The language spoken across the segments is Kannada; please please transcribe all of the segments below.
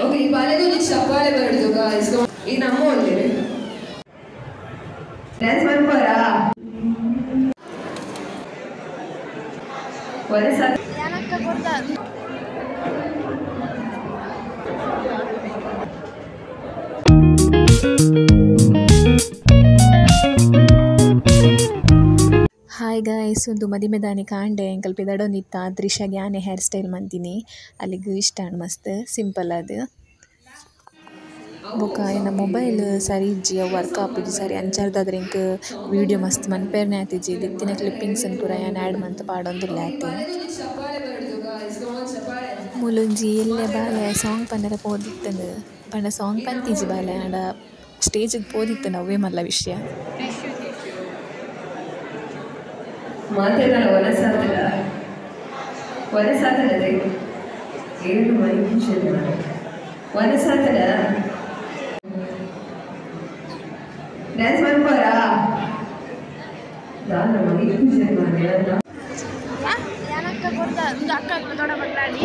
ಓಕೆ ಈ ಬಾಲೆಗೂ ನೀ ಚಪ್ಪಾಳೆ ಬರೋದು ಗಾಯ್ಸ್ ಈಗ ನಮ್ಮ ಒಳ್ಳೆ ಡ್ಯಾನ್ಸ್ ಮಾಡ್ಬೋರಾ ಒಳ್ಳೆ ಸಾಕು ಏನಕ್ಕ ಕೊಡ್ತಾ ಹಾಯ್ ಗಾಯ್ಸ್ ಒಂದು ಮದಿಮೆ ದಾನಿ ಕಾಂಡೆ ಎಂಕಲ್ ಪಿದಡೊಂದಿತ್ತ ತ್ರಿಷಾಗೆ ಆನೆ ಹೇರ್ ಸ್ಟೈಲ್ ಮಂತೀನಿ ಅಲ್ಲಿಗೆ ಇಷ್ಟ ಮಸ್ತ್ ಸಿಂಪಲ್ ಅದು ಬೊಕ ಏನ ಮೊಬೈಲ್ ಸರಿ ಇಜ್ಜಿ ವರ್ಕ್ ಆಪುಜಿ ಸರಿ ಅಂಚಾರ್ದಾದ್ರೆ ಇಂಕ್ ವಿಡಿಯೋ ಮಸ್ತ್ ಮನ್ಪೇರ್ನೆ ಆತಿಜಿ ದಿತ್ತಿನ ಕ್ಲಿಪ್ಪಿಂಗ್ಸ್ ಕೂಡ ಏನು ಆ್ಯಡ್ ಮಂತ್ ಪಾಡೊಂದುಲ್ಲ ಆತೆ ಮೂಲೊಂಜಿ ಎಲ್ಲೆ ಬಾಲೆ ಸಾಂಗ್ ಪಂಡರ ಪೋದಿತ್ತಂದು ಪಂಡ ಸಾಂಗ್ ಪಂತಿಜಿ ಬಾಲೆ ಆಂಡ ಸ್ಟೇಜಿಗೆ ಪೋದಿತ್ತು ಅವೇ ಮಲ್ಲ ವಿಷಯ ಮಾತೇನಲ್ಲ ಒಲಸಾತಡ ಏನು ಮೈಪೂಷನ್ ಒಲಸಾತಡ ಡ್ಯಾನ್ಸ್ ಮಾಡ್ಬೋರಾ ದಾನ ಮೈಪೂಷನ್ ಮಾಡಿ ಏನಕ್ಕ ಕೊಡ್ತಾ ಅಕ್ಕ ದೊಡ್ಡ ಮಕ್ಕಳಾಡಿ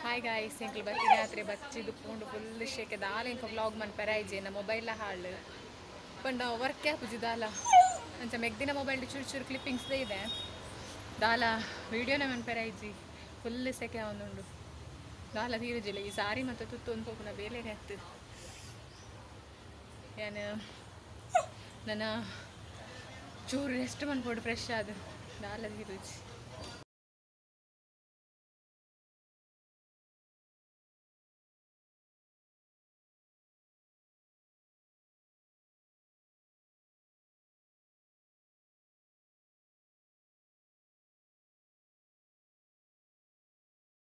ಹಾಯ್ ಗಾಯ್ಸ್ ಎಂಕ್ಲು ಬರ್ತೀನಿ ಆತ್ರೆ ಬಚ್ಚಿದು ಪೂಂಡು ಫುಲ್ ಶೇಕೆ ದಾಲ ಎಂಕ ವ್ಲಾಗ್ ಮನ್ಪರ ಐಜೆ ನಮ್ಮ ಮೊಬೈಲ ಹಾಳು ಪಂಡ ವರ್ಕ್ ಆಪುಜಿ ದಾಲ ಅಂಚ ಮೆಗ್ದಿನ ಮೊಬೈಲ್ ಚೂರು ಚೂರು ಕ್ಲಿಪ್ಪಿಂಗ್ಸ್ ಇದೆ ದಾಲ ವಿಡಿಯೋನೇ ಮನ್ಪರ ಐಜಿ ಫುಲ್ ಸೆಕೆ ಅವನುಂಡು ದಾಲ ತೀರುಜಿಲ್ಲ ಈ ಸಾರಿ ಮತ್ತು ತುತ್ತು ಒಂದು ಹೋಗುನ ಬೇಲೆನೇ ಆಗ್ತದೆ ಏನು ನನ್ನ ಚೂರು ರೆಸ್ಟ್ ಮನ್ಪೋಡು ಫ್ರೆಶ್ ಆದ ದಾಲ ತೀರುಜಿ